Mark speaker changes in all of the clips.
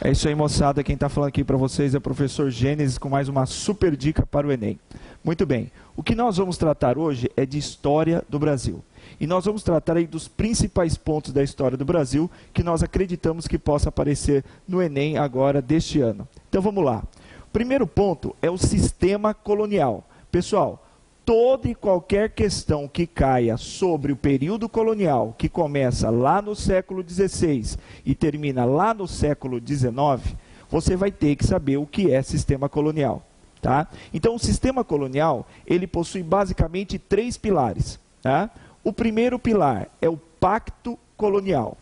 Speaker 1: É isso aí, moçada. Quem está falando aqui para vocês é o professor Gênesis com mais uma super dica para o Enem. Muito bem. O que nós vamos tratar hoje é de história do Brasil. E nós vamos tratar aí dos principais pontos da história do Brasil que nós acreditamos que possa aparecer no Enem agora deste ano. Então vamos lá. O primeiro ponto é o sistema colonial. Pessoal, toda e qualquer questão que caia sobre o período colonial, que começa lá no século XVI e termina lá no século XIX, você vai ter que saber o que é sistema colonial. Tá? Então, o sistema colonial, ele possui basicamente 3 pilares. Tá? O primeiro pilar é o pacto colonial.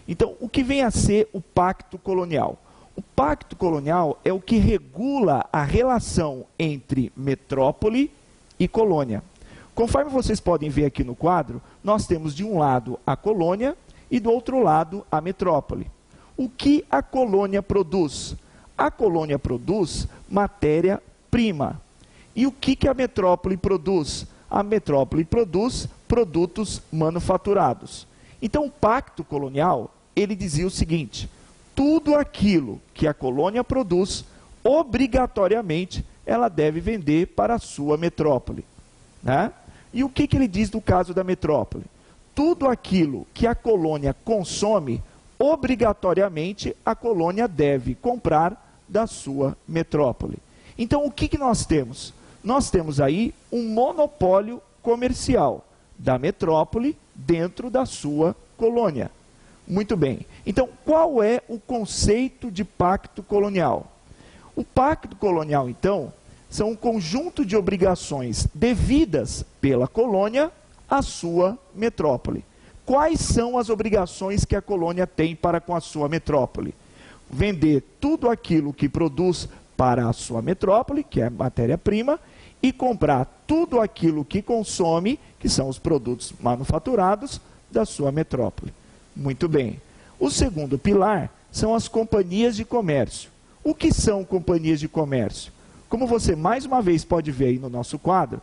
Speaker 1: Então, o que vem a ser o pacto colonial? O pacto colonial é o que regula a relação entre metrópole e colônia. Conforme vocês podem ver aqui no quadro, nós temos de um lado a colônia e do outro lado a metrópole. O que a colônia produz? A colônia produz matéria-prima. E o que a metrópole produz? A metrópole produz produtos manufaturados. Então, o pacto colonial, ele dizia o seguinte: tudo aquilo que a colônia produz, obrigatoriamente, ela deve vender para a sua metrópole. Né? E o que ele diz no caso da metrópole? Tudo aquilo que a colônia consome, obrigatoriamente, a colônia deve comprar da sua metrópole. Então, o que nós temos? Nós temos aí um monopólio comercial da metrópole dentro da sua colônia. Muito bem. Então, qual é o conceito de pacto colonial? O pacto colonial, então, são um conjunto de obrigações devidas pela colônia à sua metrópole. Quais são as obrigações que a colônia tem para com a sua metrópole? Vender tudo aquilo que produz para a sua metrópole, que é matéria-prima, e comprar tudo aquilo que consome, que são os produtos manufaturados, da sua metrópole. Muito bem. O segundo pilar são as companhias de comércio. O que são companhias de comércio? Como você mais uma vez pode ver aí no nosso quadro,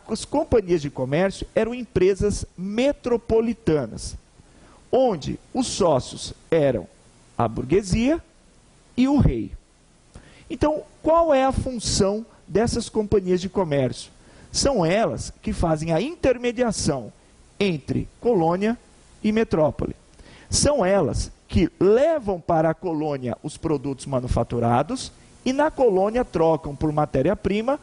Speaker 1: as companhias de comércio eram empresas metropolitanas, onde os sócios eram a burguesia e o rei. Então, qual é a função dessas companhias de comércio? São elas que fazem a intermediação entre colônia e metrópole. São elas que levam para a colônia os produtos manufaturados e na colônia trocam por matéria-prima,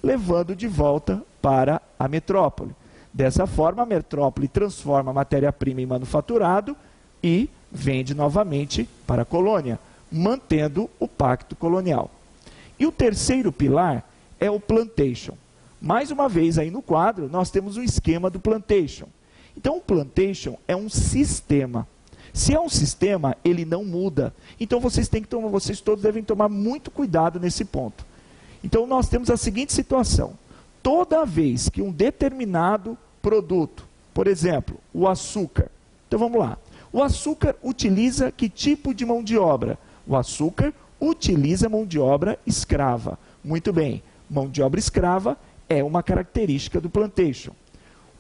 Speaker 1: levando de volta para a metrópole. Dessa forma, a metrópole transforma a matéria-prima em manufaturado e vende novamente para a colônia, mantendo o pacto colonial. E o terceiro pilar é o plantation. Mais uma vez aí no quadro, nós temos um esquema do plantation. Então, o plantation é um sistema. Se é um sistema, ele não muda. Então, vocês todos devem tomar muito cuidado nesse ponto. Então, nós temos a seguinte situação. Toda vez que um determinado produto, por exemplo, o açúcar. Então, vamos lá. O açúcar utiliza que tipo de mão de obra? O açúcar utiliza mão de obra escrava. Muito bem. Mão de obra escrava é uma característica do plantation.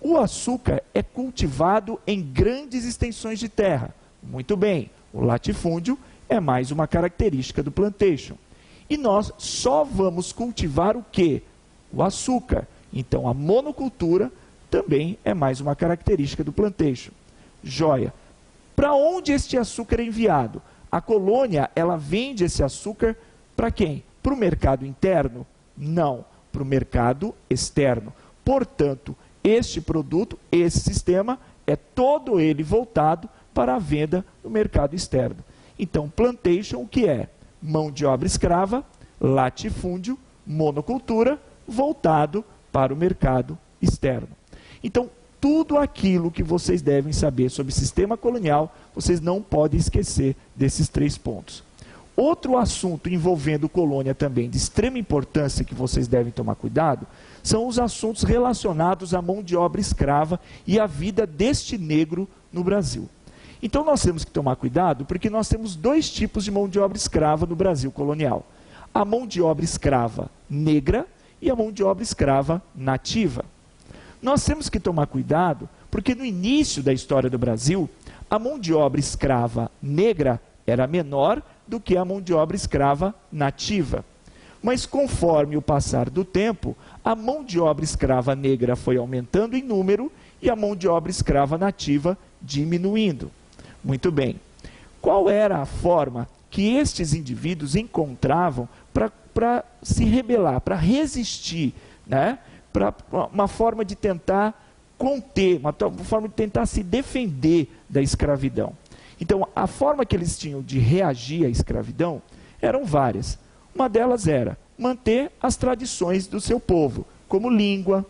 Speaker 1: O açúcar é cultivado em grandes extensões de terra. Muito bem, o latifúndio é mais uma característica do plantation. E nós só vamos cultivar o quê? O açúcar. Então, a monocultura também é mais uma característica do plantation. Joia. Para onde este açúcar é enviado? A colônia, ela vende esse açúcar para quem? Para o mercado interno? Não, para o mercado externo. Portanto, este produto, esse sistema, é todo ele voltado para a venda no mercado externo. Então, plantation, o que é? Mão de obra escrava, latifúndio, monocultura, voltado para o mercado externo. Então, tudo aquilo que vocês devem saber sobre o sistema colonial, vocês não podem esquecer desses 3 pontos. Outro assunto envolvendo colônia também de extrema importância que vocês devem tomar cuidado, são os assuntos relacionados à mão de obra escrava e à vida deste negro no Brasil. Então nós temos que tomar cuidado porque nós temos 2 tipos de mão de obra escrava no Brasil colonial. A mão de obra escrava negra e a mão de obra escrava nativa. Nós temos que tomar cuidado porque no início da história do Brasil, a mão de obra escrava negra era menor do que a mão de obra escrava nativa. Mas conforme o passar do tempo, a mão de obra escrava negra foi aumentando em número e a mão de obra escrava nativa diminuindo. Muito bem. Qual era a forma que estes indivíduos encontravam para se rebelar, para resistir, né? Para uma forma de tentar conter, uma forma de tentar se defender da escravidão? Então, a forma que eles tinham de reagir à escravidão eram várias. Uma delas era manter as tradições do seu povo, como língua,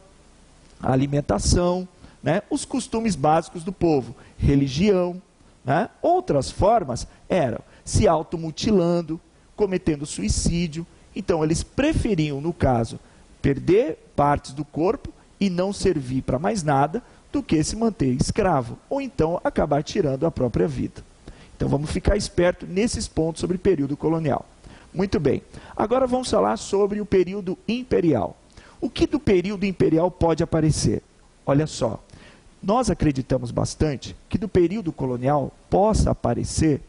Speaker 1: alimentação, né? Os costumes básicos do povo, religião, né? Outras formas eram se automutilando, cometendo suicídio. Então, eles preferiam, no caso, perder partes do corpo e não servir para mais nada, do que se manter escravo, ou então acabar tirando a própria vida. Então vamos ficar esperto nesses pontos sobre o período colonial. Muito bem, agora vamos falar sobre o período imperial. O que do período imperial pode aparecer? Olha só, nós acreditamos bastante que do período colonial possa aparecer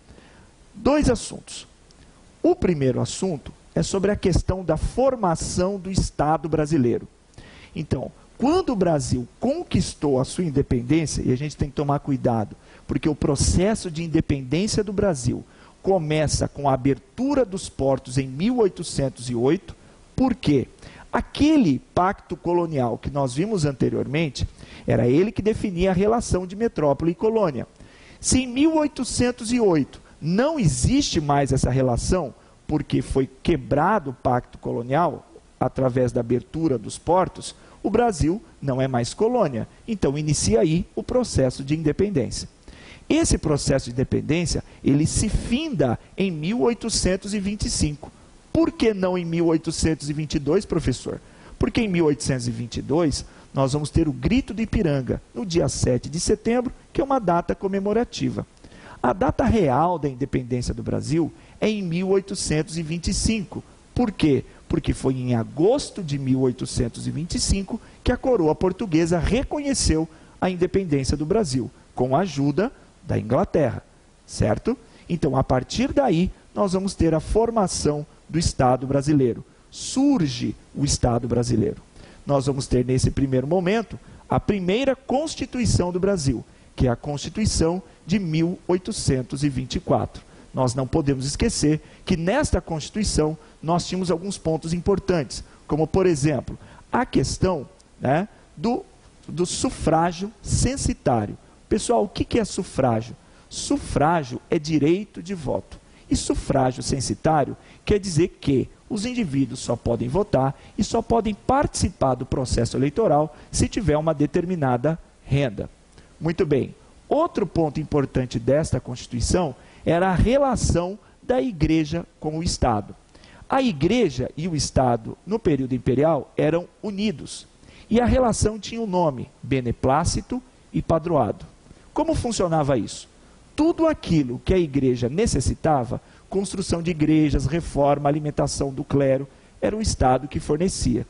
Speaker 1: dois assuntos. O primeiro assunto é sobre a questão da formação do Estado brasileiro. Então, quando o Brasil conquistou a sua independência, e a gente tem que tomar cuidado, porque o processo de independência do Brasil começa com a abertura dos portos em 1808, porque aquele pacto colonial que nós vimos anteriormente, era ele que definia a relação de metrópole e colônia. Se em 1808 não existe mais essa relação, porque foi quebrado o pacto colonial através da abertura dos portos, o Brasil não é mais colônia. Então inicia aí o processo de independência. Esse processo de independência, ele se finda em 1825. Por que não em 1822, professor? Porque em 1822 nós vamos ter o Grito do Ipiranga, no dia 7 de setembro, que é uma data comemorativa. A data real da independência do Brasil é em 1825. Por quê? Porque foi em agosto de 1825 que a coroa portuguesa reconheceu a independência do Brasil, com a ajuda da Inglaterra, certo? Então, a partir daí, nós vamos ter a formação do Estado brasileiro. Surge o Estado brasileiro. Nós vamos ter, nesse primeiro momento, a primeira Constituição do Brasil, que é a Constituição de 1824. Nós não podemos esquecer que nesta Constituição nós tínhamos alguns pontos importantes, como, por exemplo, a questão, né, do sufrágio censitário. Pessoal, o que é sufrágio? Sufrágio é direito de voto. E sufrágio censitário quer dizer que os indivíduos só podem votar e só podem participar do processo eleitoral se tiver uma determinada renda. Muito bem. Outro ponto importante desta Constituição era a relação da Igreja com o Estado. A Igreja e o Estado, no período imperial, eram unidos. E a relação tinha o nome beneplácito e padroado. Como funcionava isso? Tudo aquilo que a Igreja necessitava, construção de igrejas, reforma, alimentação do clero, era o Estado que fornecia.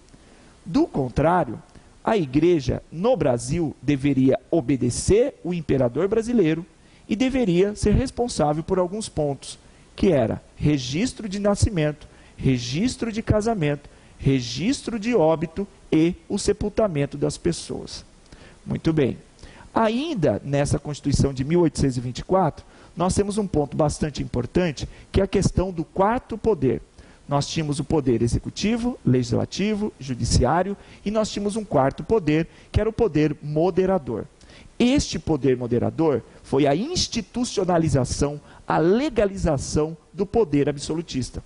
Speaker 1: Do contrário, a Igreja, no Brasil, deveria obedecer o imperador brasileiro e deveria ser responsável por alguns pontos, que era registro de nascimento, registro de casamento, registro de óbito e o sepultamento das pessoas. Muito bem. Ainda nessa Constituição de 1824, nós temos um ponto bastante importante, que é a questão do quarto poder. Nós tínhamos o poder executivo, legislativo, judiciário, e nós tínhamos um quarto poder, que era o poder moderador. Este poder moderador foi a institucionalização, a legalização do poder absolutista.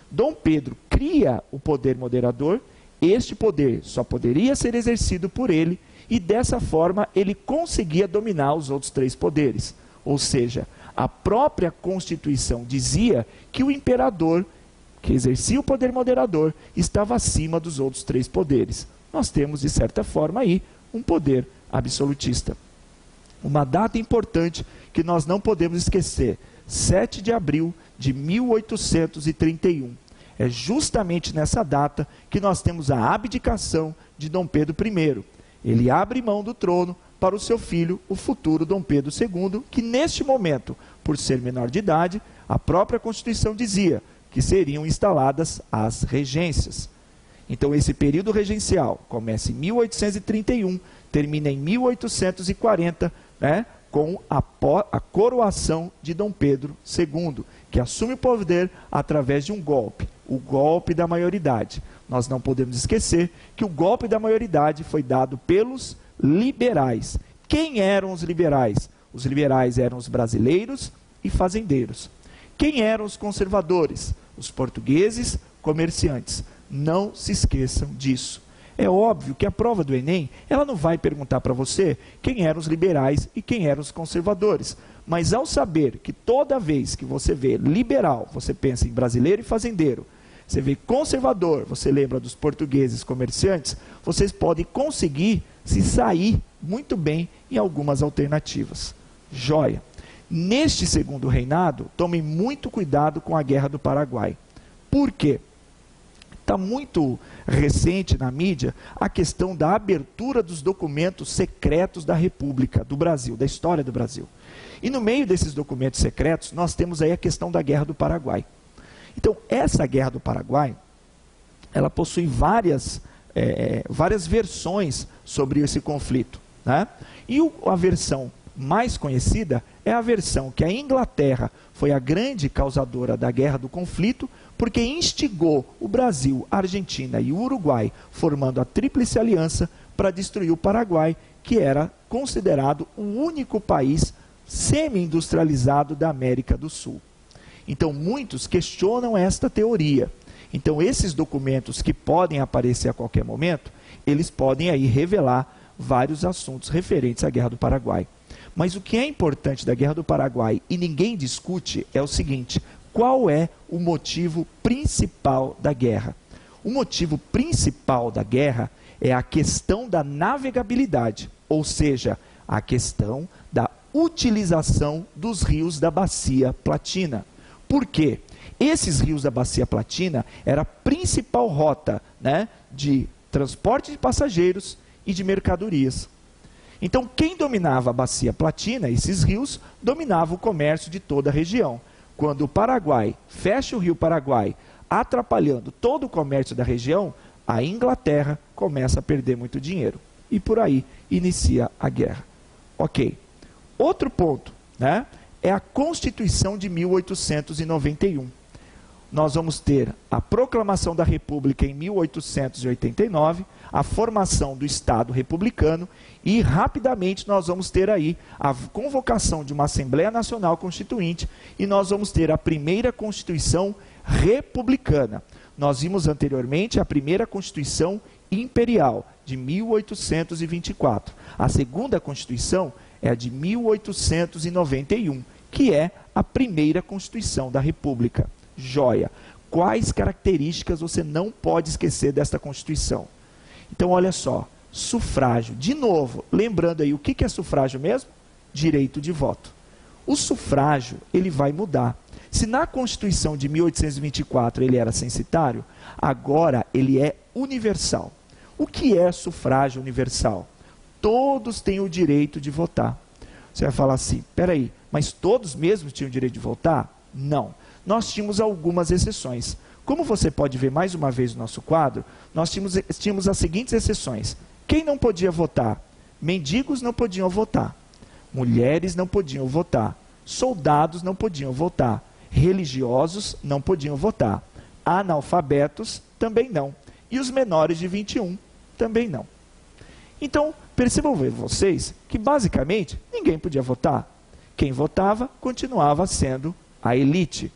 Speaker 1: Dom Pedro cria o poder moderador, este poder só poderia ser exercido por ele, e dessa forma ele conseguia dominar os outros três poderes. Ou seja, a própria Constituição dizia que o imperador, que exercia o poder moderador, estava acima dos outros três poderes. Nós temos, de certa forma, aí um poder absolutista. Uma data importante que nós não podemos esquecer, 7 de abril de 1831. É justamente nessa data que nós temos a abdicação de Dom Pedro I. Ele abre mão do trono para o seu filho, o futuro Dom Pedro II, que neste momento Por ser menor de idade, a própria Constituição dizia que seriam instaladas as regências. Então, esse período regencial começa em 1831, termina em 1840, né, com a coroação de Dom Pedro II, que assume o poder através de um golpe, o golpe da maioridade. Nós não podemos esquecer que o golpe da maioridade foi dado pelos liberais. Quem eram os liberais? Os liberais eram os brasileiros e fazendeiros. Quem eram os conservadores? Os portugueses, comerciantes. Não se esqueçam disso. É óbvio que a prova do Enem, ela não vai perguntar para você quem eram os liberais e quem eram os conservadores. Mas ao saber que toda vez que você vê liberal, você pensa em brasileiro e fazendeiro, você vê conservador, você lembra dos portugueses comerciantes, vocês podem conseguir se sair muito bem em algumas alternativas. Joia. Neste segundo reinado, tomem muito cuidado com a Guerra do Paraguai. Por quê? Está muito recente na mídia a questão da abertura dos documentos secretos da República do Brasil, da história do Brasil. E no meio desses documentos secretos, nós temos aí a questão da Guerra do Paraguai. Então, essa Guerra do Paraguai, ela possui várias versões sobre esse conflito, né? E a versão mais conhecida é a versão que a Inglaterra foi a grande causadora da guerra do conflito, porque instigou o Brasil, a Argentina e o Uruguai, formando a Tríplice Aliança para destruir o Paraguai, que era considerado o único país semi-industrializado da América do Sul. Então, muitos questionam esta teoria. Então, esses documentos que podem aparecer a qualquer momento, eles podem aí revelar vários assuntos referentes à Guerra do Paraguai. Mas o que é importante da Guerra do Paraguai, e ninguém discute, é o seguinte: qual é o motivo principal da guerra? O motivo principal da guerra é a questão da navegabilidade, ou seja, a questão da utilização dos rios da Bacia Platina. Por quê? Esses rios da Bacia Platina era a principal rota, né, de transporte de passageiros e de mercadorias. Então, quem dominava a Bacia Platina, esses rios, dominava o comércio de toda a região. Quando o Paraguai fecha o rio Paraguai, atrapalhando todo o comércio da região, a Inglaterra começa a perder muito dinheiro. E por aí inicia a guerra. Ok. Outro ponto, né, é a Constituição de 1891. Nós vamos ter a proclamação da República em 1889, a formação do Estado republicano e, rapidamente, nós vamos ter aí a convocação de uma Assembleia Nacional Constituinte e nós vamos ter a primeira Constituição republicana. Nós vimos anteriormente a primeira Constituição imperial, de 1824. A segunda Constituição é a de 1891, que é a primeira Constituição da República. Joia. Quais características você não pode esquecer desta Constituição? Então, olha só, sufrágio. De novo, lembrando aí, o que é sufrágio mesmo? Direito de voto. O sufrágio, ele vai mudar. Se na Constituição de 1824 ele era censitário, agora ele é universal. O que é sufrágio universal? Todos têm o direito de votar. Você vai falar assim, peraí, mas todos mesmo tinham o direito de votar? Não. Nós tínhamos algumas exceções. Como você pode ver mais uma vez no nosso quadro, nós tínhamos as seguintes exceções. Quem não podia votar? Mendigos não podiam votar. Mulheres não podiam votar. Soldados não podiam votar. Religiosos não podiam votar. Analfabetos também não. E os menores de 21 também não. Então, percebam vocês que basicamente ninguém podia votar. Quem votava continuava sendo a elite.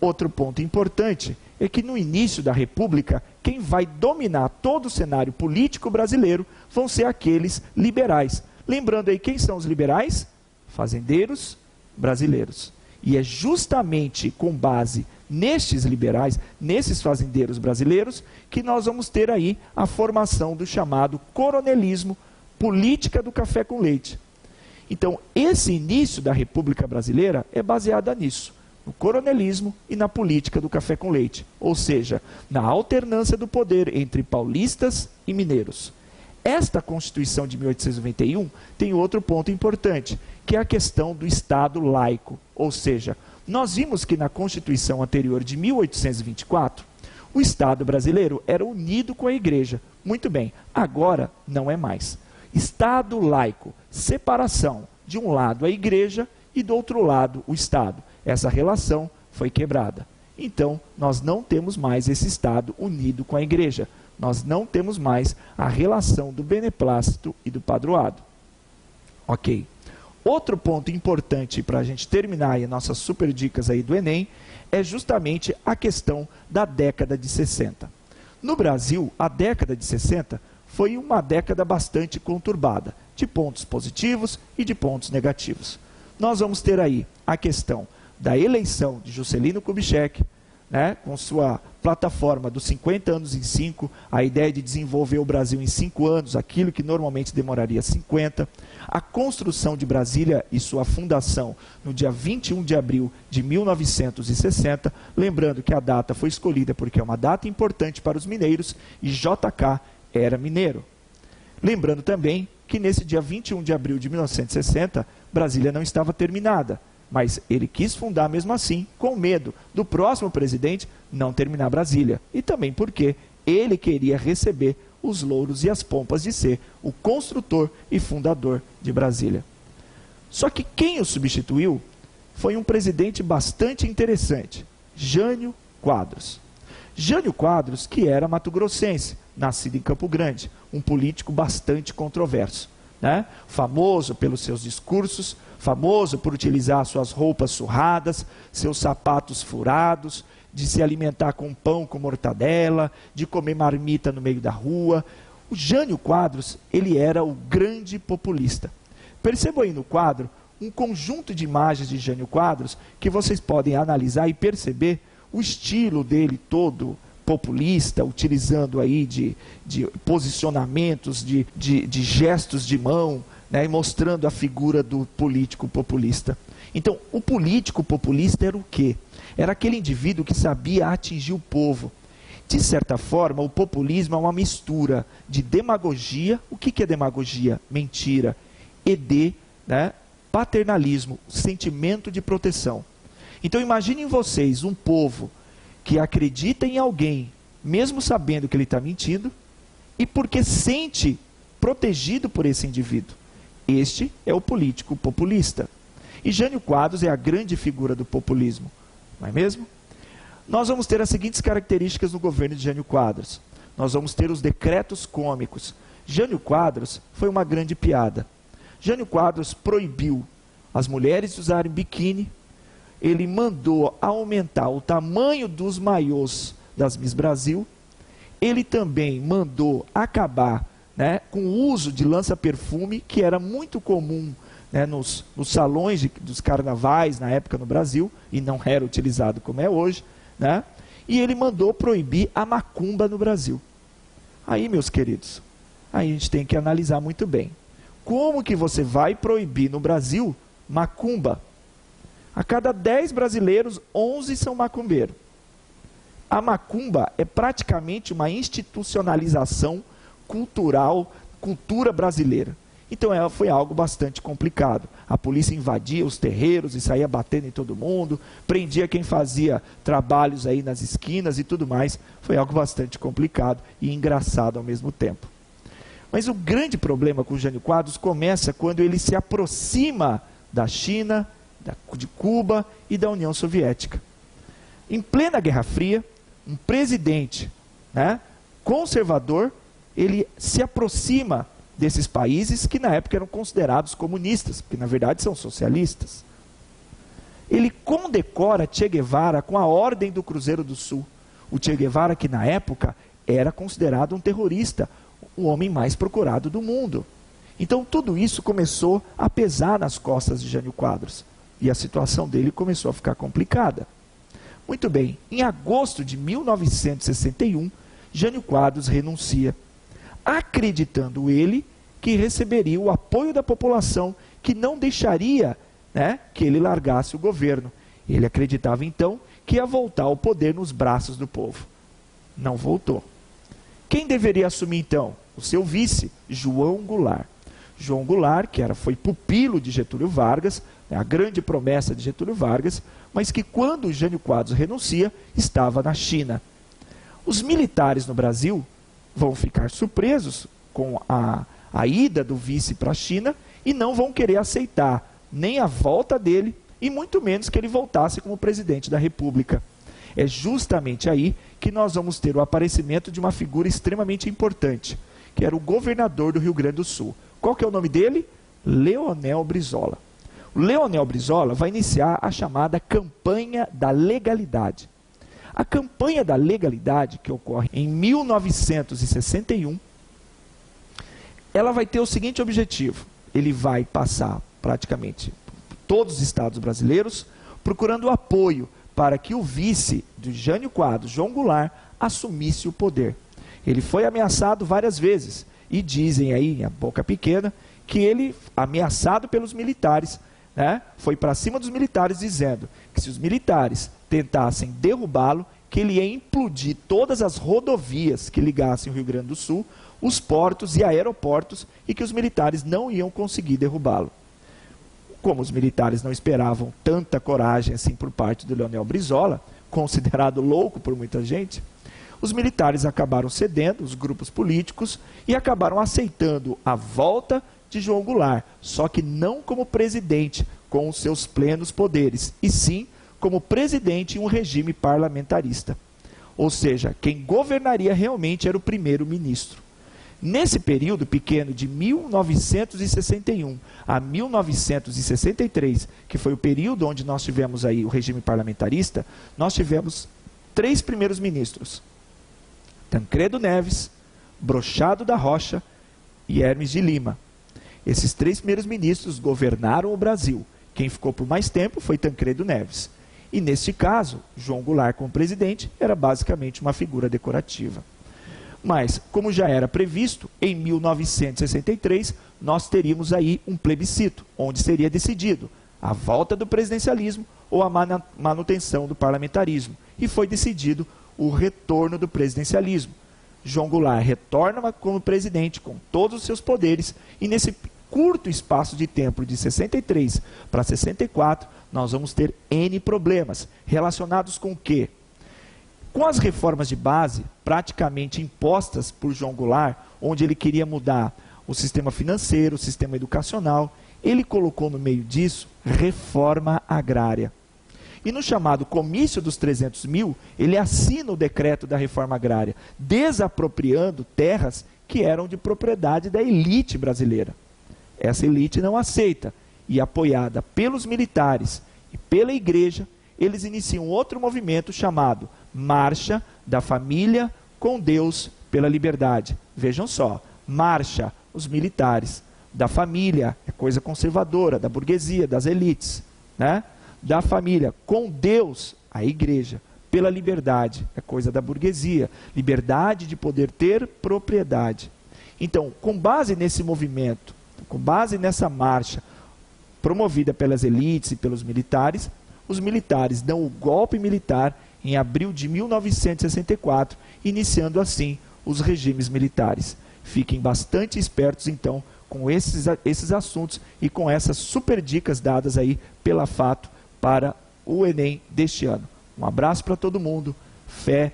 Speaker 1: Outro ponto importante é que no início da República, quem vai dominar todo o cenário político brasileiro vão ser aqueles liberais. Lembrando aí, quem são os liberais? Fazendeiros brasileiros. E é justamente com base nestes liberais, nesses fazendeiros brasileiros, que nós vamos ter aí a formação do chamado coronelismo, política do café com leite. Então, esse início da República Brasileira é baseado nisso. No coronelismo e na política do café com leite, ou seja, na alternância do poder entre paulistas e mineiros. Esta Constituição de 1891 tem outro ponto importante, que é a questão do Estado laico. Ou seja, nós vimos que na Constituição anterior de 1824, o Estado brasileiro era unido com a Igreja. Muito bem, agora não é mais. Estado laico, separação, de um lado a Igreja e do outro lado o Estado. Essa relação foi quebrada. Então, nós não temos mais esse Estado unido com a Igreja. Nós não temos mais a relação do beneplácito e do padroado. Ok. Outro ponto importante para a gente terminar aí as nossas super dicas aí do Enem é justamente a questão da década de 60. No Brasil, a década de 60 foi uma década bastante conturbada, de pontos positivos e de pontos negativos. Nós vamos ter aí a questão da eleição de Juscelino Kubitschek, né, com sua plataforma dos 50 anos em 5, a ideia de desenvolver o Brasil em 5 anos, aquilo que normalmente demoraria 50, a construção de Brasília e sua fundação no dia 21 de abril de 1960, lembrando que a data foi escolhida porque é uma data importante para os mineiros e JK era mineiro. Lembrando também que nesse dia 21 de abril de 1960, Brasília não estava terminada, mas ele quis fundar mesmo assim, com medo do próximo presidente não terminar Brasília. E também porque ele queria receber os louros e as pompas de ser o construtor e fundador de Brasília. Só que quem o substituiu foi um presidente bastante interessante, Jânio Quadros. Jânio Quadros, que era mato-grossense, nascido em Campo Grande, um político bastante controverso, né? Famoso pelos seus discursos, famoso por utilizar suas roupas surradas, seus sapatos furados, de se alimentar com pão com mortadela, de comer marmita no meio da rua. O Jânio Quadros, ele era o grande populista. Percebam aí no quadro um conjunto de imagens de Jânio Quadros que vocês podem analisar e perceber o estilo dele todo populista, utilizando aí de posicionamentos, de gestos de mão, né, e mostrando a figura do político populista. Então, o político populista era o quê? Era aquele indivíduo que sabia atingir o povo. De certa forma, o populismo é uma mistura de demagogia. O que é demagogia? Mentira. E de, né, paternalismo, sentimento de proteção. Então, imaginem vocês um povo que acredita em alguém, mesmo sabendo que ele está mentindo, e porque sente protegido por esse indivíduo. Este é o político populista. E Jânio Quadros é a grande figura do populismo, não é mesmo? Nós vamos ter as seguintes características no governo de Jânio Quadros. Nós vamos ter os decretos cômicos. Jânio Quadros foi uma grande piada. Jânio Quadros proibiu as mulheres de usarem biquíni. Ele mandou aumentar o tamanho dos maiôs das Miss Brasil. Ele também mandou acabar, né, com o uso de lança-perfume, que era muito comum, né, nos salões dos carnavais na época no Brasil, e não era utilizado como é hoje, né? E ele mandou proibir a macumba no Brasil. Aí, meus queridos, aí a gente tem que analisar muito bem. Como que você vai proibir no Brasil macumba? A cada 10 brasileiros, 11 são macumbeiros. A macumba é praticamente uma institucionalização cultural, cultura brasileira. Então foi algo bastante complicado. A polícia invadia os terreiros e saía batendo em todo mundo, prendia quem fazia trabalhos aí nas esquinas e tudo mais. Foi algo bastante complicado e engraçado ao mesmo tempo. Mas o grande problema com o Jânio Quadros começa quando ele se aproxima da China, de Cuba e da União Soviética. Em plena Guerra Fria, um presidente, né, conservador, ele se aproxima desses países que na época eram considerados comunistas, porque na verdade são socialistas. Ele condecora Che Guevara com a Ordem do Cruzeiro do Sul. O Che Guevara, que na época era considerado um terrorista, o homem mais procurado do mundo. Então tudo isso começou a pesar nas costas de Jânio Quadros. E a situação dele começou a ficar complicada. Muito bem, em agosto de 1961, Jânio Quadros renuncia, acreditando ele que receberia o apoio da população, que não deixaria, né, que ele largasse o governo. Ele acreditava então que ia voltar ao poder nos braços do povo. Não voltou. Quem deveria assumir então? O seu vice, João Goulart. João Goulart, que foi pupilo de Getúlio Vargas, a grande promessa de Getúlio Vargas, mas que quando Jânio Quadros renuncia, estava na China. Os militares no Brasil vão ficar surpresos com a ida do vice para a China e não vão querer aceitar nem a volta dele e muito menos que ele voltasse como presidente da República. É justamente aí que nós vamos ter o aparecimento de uma figura extremamente importante, que era o governador do Rio Grande do Sul. Qual que é o nome dele? Leonel Brizola. O Leonel Brizola vai iniciar a chamada Campanha da Legalidade. A Campanha da Legalidade, que ocorre em 1961, ela vai ter o seguinte objetivo: ele vai passar praticamente todos os estados brasileiros procurando apoio para que o vice de Jânio Quadros, João Goulart, assumisse o poder. Ele foi ameaçado várias vezes e dizem aí, a boca pequena, que ele, ameaçado pelos militares, foi para cima dos militares dizendo que se os militares tentassem derrubá-lo, que ele ia implodir todas as rodovias que ligassem o Rio Grande do Sul, os portos e aeroportos, e que os militares não iam conseguir derrubá-lo. Como os militares não esperavam tanta coragem assim por parte do Leonel Brizola, considerado louco por muita gente, os militares acabaram cedendo, os grupos políticos, e acabaram aceitando a volta de João Goulart, só que não como presidente, com os seus plenos poderes, e sim como presidente em um regime parlamentarista. Ou seja, quem governaria realmente era o primeiro-ministro. Nesse período pequeno de 1961 a 1963, que foi o período onde nós tivemos aí o regime parlamentarista, nós tivemos 3 primeiros ministros: Tancredo Neves, Brochado da Rocha e Hermes de Lima. Esses 3 primeiros ministros governaram o Brasil. Quem ficou por mais tempo foi Tancredo Neves. E neste caso, João Goulart como presidente era basicamente uma figura decorativa. Mas, como já era previsto, em 1963, nós teríamos aí um plebiscito, onde seria decidido a volta do presidencialismo ou a manutenção do parlamentarismo. E foi decidido o retorno do presidencialismo. João Goulart retorna como presidente com todos os seus poderes e nesse curto espaço de tempo de 63 para 64, nós vamos ter N problemas relacionados com o quê? Com as reformas de base praticamente impostas por João Goulart, onde ele queria mudar o sistema financeiro, o sistema educacional, ele colocou no meio disso reforma agrária. E no chamado Comício dos 300 mil, ele assina o decreto da reforma agrária, desapropriando terras que eram de propriedade da elite brasileira. Essa elite não aceita, e apoiada pelos militares e pela igreja, eles iniciam outro movimento chamado Marcha da Família com Deus pela Liberdade. Vejam só, marcha, os militares, da família, é coisa conservadora, da burguesia, das elites, da família, com Deus, a igreja, pela liberdade, é coisa da burguesia, liberdade de poder ter propriedade. Então, com base nesse movimento, com base nessa marcha promovida pelas elites e pelos militares, os militares dão o golpe militar em abril de 1964, iniciando assim os regimes militares. Fiquem bastante espertos então com esses assuntos e com essas super dicas dadas aí pela Fato para o Enem deste ano. Um abraço para todo mundo, fé,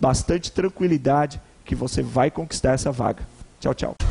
Speaker 1: bastante tranquilidade que você vai conquistar essa vaga. Tchau, tchau.